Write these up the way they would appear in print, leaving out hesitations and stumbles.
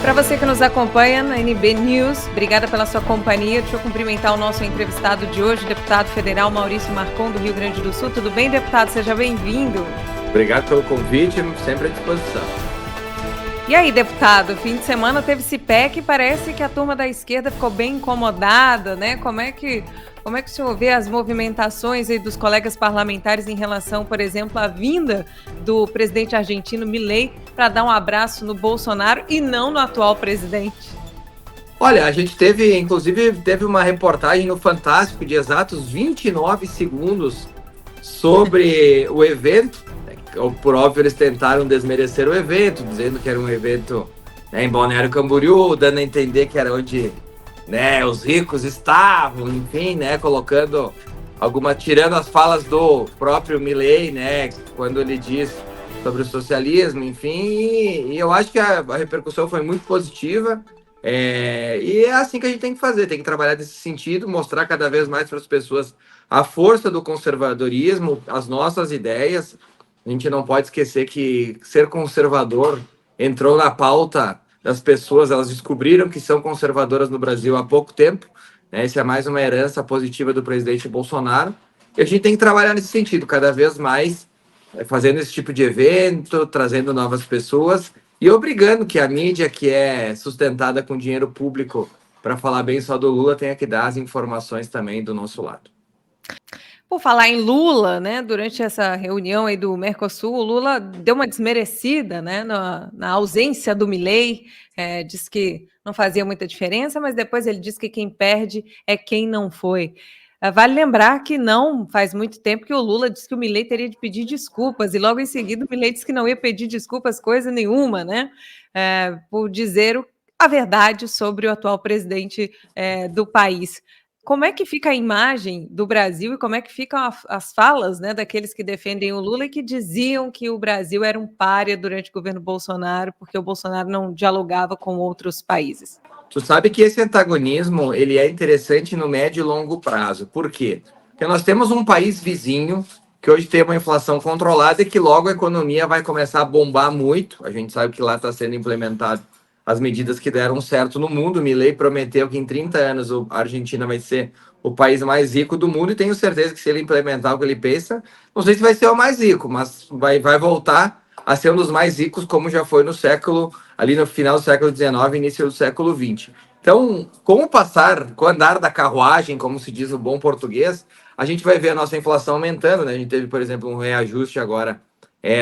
Para você que nos acompanha na NB News, obrigada pela sua companhia. Deixa eu cumprimentar o nosso entrevistado de hoje, deputado federal Maurício Marcon, do Rio Grande do Sul. Tudo bem, deputado? Seja bem-vindo. Obrigado pelo convite, sempre à disposição. E aí, deputado, fim de semana teve CPEC e parece que a turma da esquerda ficou bem incomodada, né? Como é que o senhor vê as movimentações aí dos colegas parlamentares em relação, por exemplo, à vinda do presidente argentino Milei para dar um abraço no Bolsonaro e não no atual presidente? Olha, a gente teve uma reportagem no Fantástico de exatos 29 segundos sobre o evento. Por óbvio, eles tentaram desmerecer o evento, dizendo que era um evento em Balneário Camboriú, dando a entender que era onde os ricos estavam, enfim, tirando as falas do próprio Milei, quando ele diz sobre o socialismo, enfim, e eu acho que a repercussão foi muito positiva, e é assim que a gente tem que fazer, tem que trabalhar nesse sentido, mostrar cada vez mais para as pessoas a força do conservadorismo, as nossas ideias. A gente não pode esquecer que ser conservador entrou na pauta das pessoas, elas descobriram que são conservadoras no Brasil há pouco tempo, né? Isso é mais uma herança positiva do presidente Bolsonaro, e a gente tem que trabalhar nesse sentido, cada vez mais, fazendo esse tipo de evento, trazendo novas pessoas e obrigando que a mídia, que é sustentada com dinheiro público para falar bem só do Lula, tenha que dar as informações também do nosso lado. Por falar em Lula, né, durante essa reunião aí do Mercosul, o Lula deu uma desmerecida, né, na ausência do Milei, disse que não fazia muita diferença, mas depois ele disse que quem perde é quem não foi. Vale lembrar que não faz muito tempo que o Lula disse que o Milei teria de pedir desculpas, e logo em seguida o Milei disse que não ia pedir desculpas coisa nenhuma, né, por dizer a verdade sobre o atual presidente do país. Como é que fica a imagem do Brasil e como é que ficam as falas, né, daqueles que defendem o Lula e que diziam que o Brasil era um pária durante o governo Bolsonaro, porque o Bolsonaro não dialogava com outros países? Tu sabe que esse antagonismo ele é interessante no médio e longo prazo. Por quê? Porque nós temos um país vizinho que hoje tem uma inflação controlada e que logo a economia vai começar a bombar muito. A gente sabe que lá está sendo implementado as medidas que deram certo no mundo. Milei prometeu que em 30 anos a Argentina vai ser o país mais rico do mundo, e tenho certeza que se ele implementar o que ele pensa, não sei se vai ser o mais rico, mas vai voltar a ser um dos mais ricos, como já foi no final do século XIX, início do século XX. Então, com o andar da carruagem, como se diz no bom português, a gente vai ver a nossa inflação aumentando, né? A gente teve, por exemplo, um reajuste agora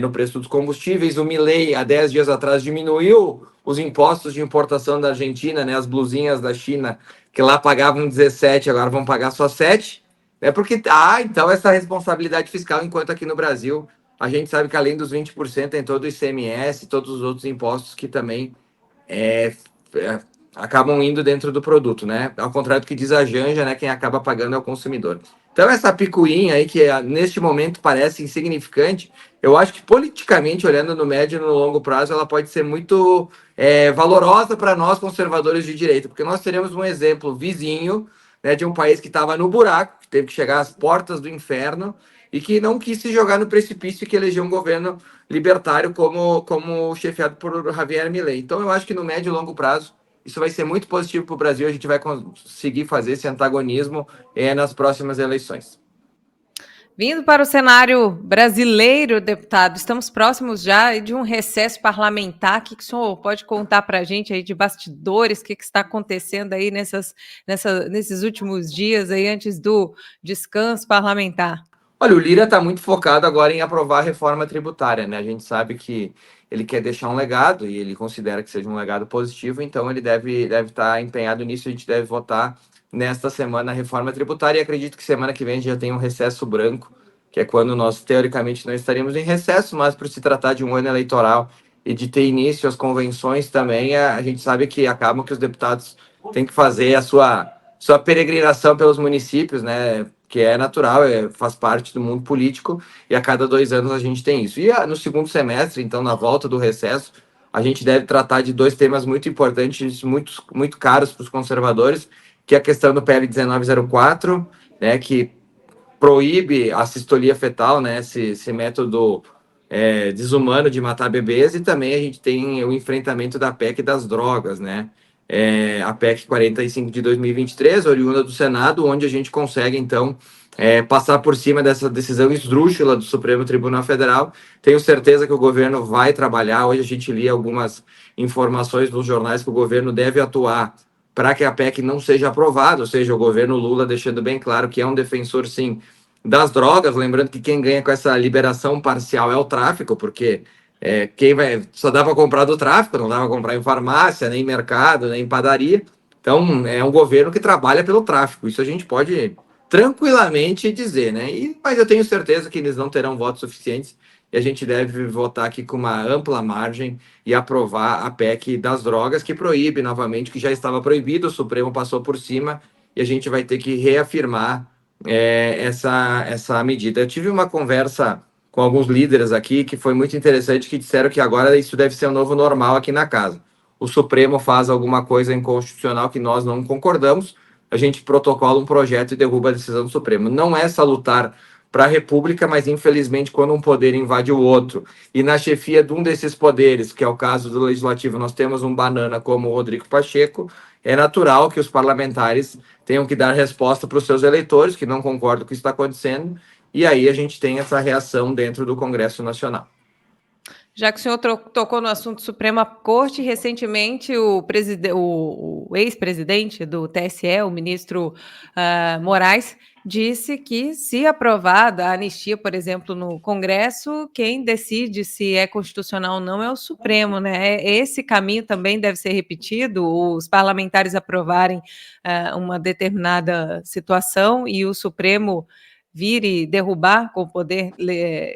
no preço dos combustíveis. O Milei, há 10 dias atrás, diminuiu os impostos de importação da Argentina, né? As blusinhas da China, que lá pagavam 17, agora vão pagar só 7. Porque então essa responsabilidade fiscal, enquanto aqui no Brasil a gente sabe que além dos 20% tem todo o ICMS, todos os outros impostos que também acabam indo dentro do produto, né? Ao contrário do que diz a Janja, né? Quem acaba pagando é o consumidor. Então essa picuinha aí, que neste momento parece insignificante, eu acho que politicamente, olhando no médio e no longo prazo, ela pode ser muito valorosa para nós conservadores de direita, porque nós teremos um exemplo vizinho, né, de um país que estava no buraco, que teve que chegar às portas do inferno e que não quis se jogar no precipício, e que elegeu um governo libertário como chefiado por Javier Milei. Então eu acho que no médio e longo prazo isso vai ser muito positivo para o Brasil. A gente vai conseguir fazer esse antagonismo nas próximas eleições. Vindo para o cenário brasileiro, deputado, estamos próximos já de um recesso parlamentar. O que o senhor pode contar para a gente aí de bastidores? O que está acontecendo aí nesses últimos dias aí antes do descanso parlamentar? Olha, o Lira está muito focado agora em aprovar a reforma tributária, né? A gente sabe que ele quer deixar um legado e ele considera que seja um legado positivo, então ele deve estar empenhado nisso. A gente deve votar nesta semana a reforma tributária, e acredito que semana que vem já tem um recesso branco, que é quando nós, teoricamente, não estaríamos em recesso, mas por se tratar de um ano eleitoral e de ter início as convenções também, a gente sabe que acabam que os deputados têm que fazer a sua peregrinação pelos municípios, né? Que é natural, faz parte do mundo político, e a cada 2 anos a gente tem isso. E no segundo semestre, então, na volta do recesso, a gente deve tratar de 2 temas muito importantes, muito, muito caros para os conservadores, que é a questão do PL 1904, né, que proíbe a sistolia fetal, né, esse método desumano de matar bebês, e também a gente tem o enfrentamento da PEC das drogas, né? A PEC 45 de 2023, oriunda do Senado, onde a gente consegue, então, passar por cima dessa decisão esdrúxula do Supremo Tribunal Federal. Tenho certeza que o governo vai trabalhar. Hoje a gente lia algumas informações nos jornais que o governo deve atuar para que a PEC não seja aprovada, ou seja, o governo Lula deixando bem claro que é um defensor, sim, das drogas, lembrando que quem ganha com essa liberação parcial é o tráfico, porque quem vai só dá para comprar do tráfico, não dá para comprar em farmácia, nem em mercado, nem em padaria. Então, é um governo que trabalha pelo tráfico. Isso a gente pode tranquilamente dizer, né? Mas eu tenho certeza que eles não terão votos suficientes e a gente deve votar aqui com uma ampla margem e aprovar a PEC das drogas, que proíbe novamente, que já estava proibido, o Supremo passou por cima e a gente vai ter que reafirmar essa medida. Eu tive uma conversa com alguns líderes aqui que foi muito interessante, que disseram que agora isso deve ser um novo normal aqui na casa. O Supremo faz alguma coisa inconstitucional que nós não concordamos, a gente protocola um projeto e derruba a decisão do Supremo. Não é salutar para a República, mas infelizmente quando um poder invade o outro, e na chefia de um desses poderes, que é o caso do Legislativo, nós temos um banana como o Rodrigo Pacheco, é natural que os parlamentares tenham que dar resposta para os seus eleitores que não concordam com o que está acontecendo, e aí a gente tem essa reação dentro do Congresso Nacional. Já que o senhor tocou no assunto Suprema Corte, recentemente o ex-presidente do TSE, o ministro Moraes, disse que, se aprovada a anistia, por exemplo, no Congresso, quem decide se é constitucional ou não é o Supremo, né? Esse caminho também deve ser repetido, os parlamentares aprovarem uma determinada situação e o Supremo vir e derrubar com o poder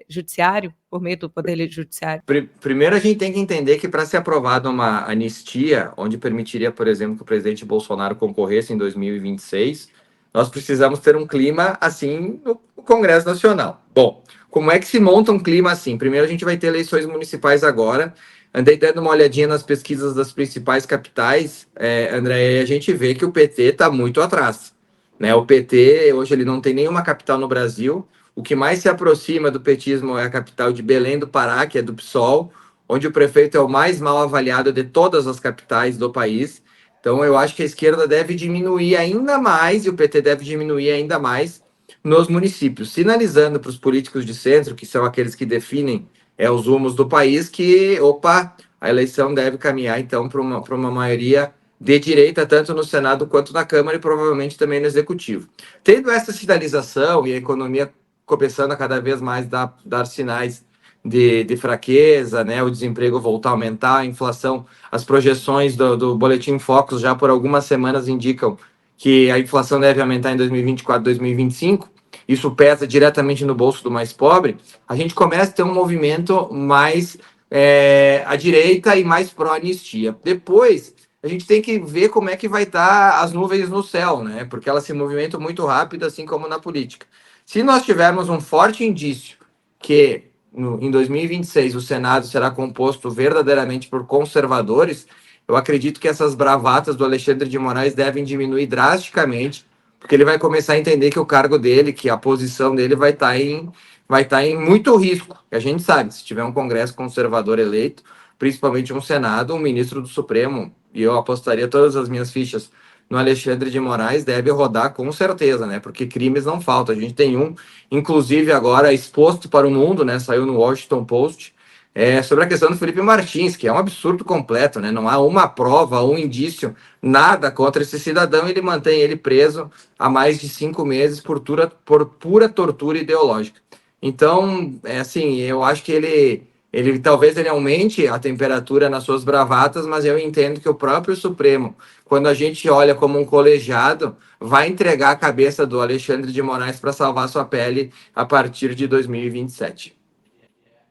judiciário, por meio do poder judiciário? Primeiro, a gente tem que entender que para ser aprovada uma anistia, onde permitiria, por exemplo, que o presidente Bolsonaro concorresse em 2026, nós precisamos ter um clima assim no Congresso Nacional. Bom, como é que se monta um clima assim? Primeiro, a gente vai ter eleições municipais agora. Andei dando uma olhadinha nas pesquisas das principais capitais, André, e a gente vê que o PT está muito atrás, né? O PT, hoje, ele não tem nenhuma capital no Brasil. O que mais se aproxima do petismo é a capital de Belém do Pará, que é do PSOL, onde o prefeito é o mais mal avaliado de todas as capitais do país. Então, eu acho que a esquerda deve diminuir ainda mais, e o PT deve diminuir ainda mais nos municípios, sinalizando para os políticos de centro, que são aqueles que definem os rumos do país, que, opa, a eleição deve caminhar, então, para uma maioria de direita, tanto no Senado quanto na Câmara e provavelmente também no Executivo. Tendo essa sinalização e a economia começando a cada vez mais dar sinais de fraqueza, né? O desemprego voltar a aumentar, a inflação, as projeções do Boletim Focus já por algumas semanas indicam que a inflação deve aumentar em 2024, 2025. Isso pesa diretamente no bolso do mais pobre. A gente começa a ter um movimento mais à direita e mais pró-anistia. Depois, a gente tem que ver como é que vai estar as nuvens no céu, né? Porque elas se movimentam muito rápido, assim como na política. Se nós tivermos um forte indício que em 2026 o Senado será composto verdadeiramente por conservadores, eu acredito que essas bravatas do Alexandre de Moraes devem diminuir drasticamente, porque ele vai começar a entender que o cargo dele, que a posição dele vai estar em muito risco. E a gente sabe, se tiver um Congresso conservador eleito, principalmente um Senado, um ministro do Supremo, e eu apostaria todas as minhas fichas no Alexandre de Moraes, deve rodar com certeza, né? Porque crimes não faltam. A gente tem um, inclusive agora exposto para o mundo, né? Saiu no Washington Post, sobre a questão do Felipe Martins, que é um absurdo completo, né? Não há uma prova, um indício, nada contra esse cidadão. Ele mantém ele preso há mais de 5 meses por pura tortura ideológica. Então, assim, eu acho que ele talvez ele aumente a temperatura nas suas bravatas, mas eu entendo que o próprio Supremo, quando a gente olha como um colegiado, vai entregar a cabeça do Alexandre de Moraes para salvar sua pele a partir de 2027.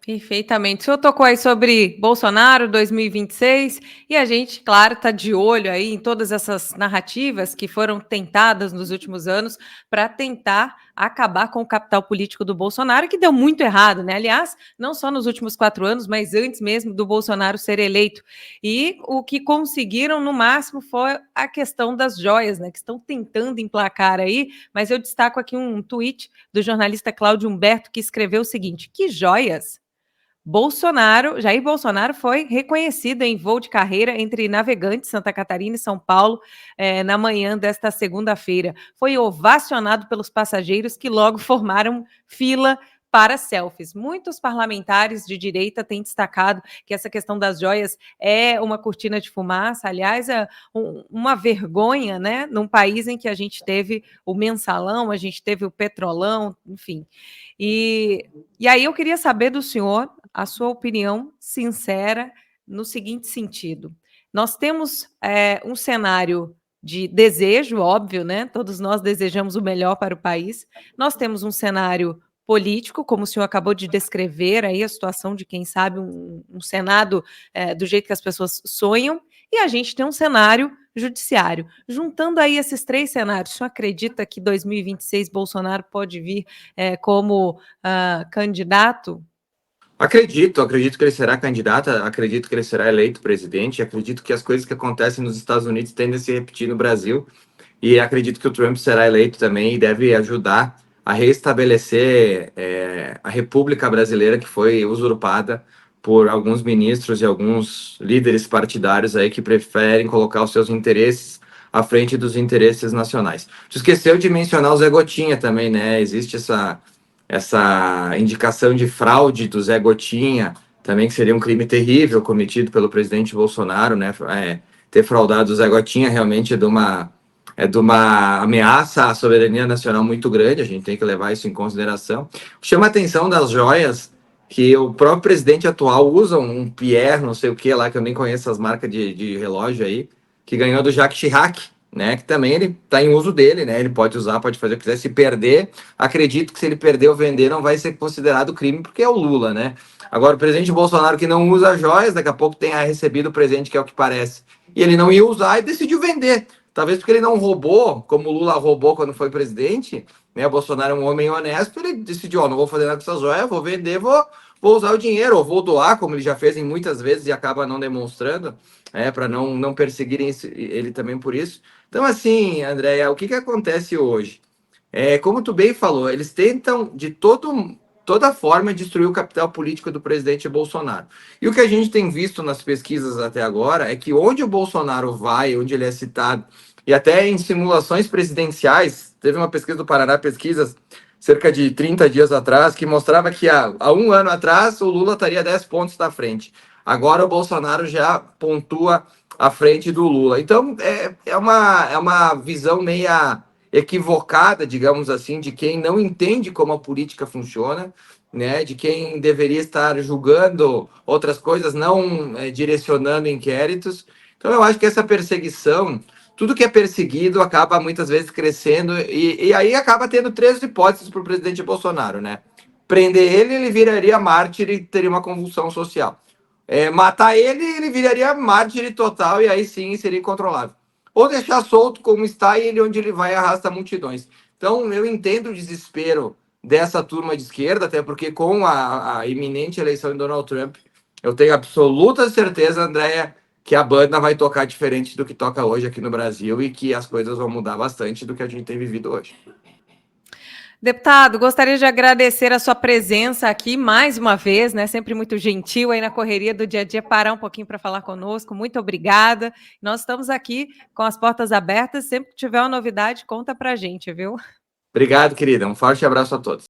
Perfeitamente. O senhor tocou aí sobre Bolsonaro 2026 e a gente, claro, está de olho aí em todas essas narrativas que foram tentadas nos últimos anos para tentar acabar com o capital político do Bolsonaro, que deu muito errado, né? Aliás, não só nos últimos 4 anos, mas antes mesmo do Bolsonaro ser eleito. E o que conseguiram, no máximo, foi a questão das joias, né? Que estão tentando emplacar aí, mas eu destaco aqui um tweet do jornalista Cláudio Humberto, que escreveu o seguinte: que joias? Jair Bolsonaro foi reconhecido em voo de carreira entre Navegantes, Santa Catarina e São Paulo, na manhã desta segunda-feira. Foi ovacionado pelos passageiros que logo formaram fila para selfies. Muitos parlamentares de direita têm destacado que essa questão das joias é uma cortina de fumaça, aliás, é uma vergonha, né? Num país em que a gente teve o mensalão, a gente teve o petrolão, enfim. E aí eu queria saber do senhor a sua opinião sincera no seguinte sentido. Nós temos um cenário de desejo, óbvio, né? Todos nós desejamos o melhor para o país. Nós temos um cenário político, como o senhor acabou de descrever aí a situação de, quem sabe, um Senado do jeito que as pessoas sonham, e a gente tem um cenário judiciário. Juntando aí esses três cenários, o senhor acredita que 2026 Bolsonaro pode vir como candidato? Acredito que ele será candidato, acredito que ele será eleito presidente, acredito que as coisas que acontecem nos Estados Unidos tendem a se repetir no Brasil, e acredito que o Trump será eleito também e deve ajudar a restabelecer a República Brasileira, que foi usurpada por alguns ministros e alguns líderes partidários aí que preferem colocar os seus interesses à frente dos interesses nacionais. Tu esqueceu de mencionar o Zé Gotinha também, né? Existe essa indicação de fraude do Zé Gotinha, também que seria um crime terrível cometido pelo presidente Bolsonaro, né? Ter fraudado o Zé Gotinha realmente é de uma ameaça à soberania nacional muito grande, a gente tem que levar isso em consideração. Chama a atenção das joias que o próprio presidente atual usa um Pierre, não sei o que lá, que eu nem conheço as marcas de relógio aí, que ganhou do Jacques Chirac, né? Que também ele está em uso dele, né? Ele pode usar, pode fazer o que quiser. Se perder, acredito que se ele perder ou vender, não vai ser considerado crime, porque é o Lula, né? Agora, o presidente Bolsonaro, que não usa joias, daqui a pouco tenha recebido o presente, que é o que parece, e ele não ia usar e decidiu vender. Talvez porque ele não roubou, como o Lula roubou quando foi presidente, né? O Bolsonaro é um homem honesto, ele decidiu, ó, não vou fazer nada com essas joias, vou vender, vou usar o dinheiro, ou vou doar, como ele já fez em muitas vezes e acaba não demonstrando, para não perseguirem ele também por isso. Então, assim, Andréia, o que acontece hoje? Como tu bem falou, eles tentam de toda forma destruir o capital político do presidente Bolsonaro. E o que a gente tem visto nas pesquisas até agora é que onde o Bolsonaro vai, onde ele é citado, e até em simulações presidenciais, teve uma pesquisa do Paraná Pesquisas, cerca de 30 dias atrás, que mostrava que há um ano atrás o Lula estaria 10 pontos da frente. Agora o Bolsonaro já pontua à frente do Lula. Então, é uma visão meia equivocada, digamos assim, de quem não entende como a política funciona, né? De quem deveria estar julgando outras coisas, não direcionando inquéritos. Então, eu acho que essa perseguição, tudo que é perseguido acaba muitas vezes crescendo, e aí acaba tendo três hipóteses para o presidente Bolsonaro, né? Prender ele viraria mártir e teria uma convulsão social. Matar ele viraria mártir total e aí sim seria incontrolável. Ou deixar solto como está e ele onde ele vai arrasta multidões. Então eu entendo o desespero dessa turma de esquerda, até porque com a iminente eleição de Donald Trump, eu tenho absoluta certeza, Andréia, que a banda vai tocar diferente do que toca hoje aqui no Brasil e que as coisas vão mudar bastante do que a gente tem vivido hoje. Deputado, gostaria de agradecer a sua presença aqui mais uma vez, né? Sempre muito gentil aí na correria do dia a dia, parar um pouquinho para falar conosco. Muito obrigada. Nós estamos aqui com as portas abertas. Sempre que tiver uma novidade, conta para a gente, viu? Obrigado, querida. Um forte abraço a todos.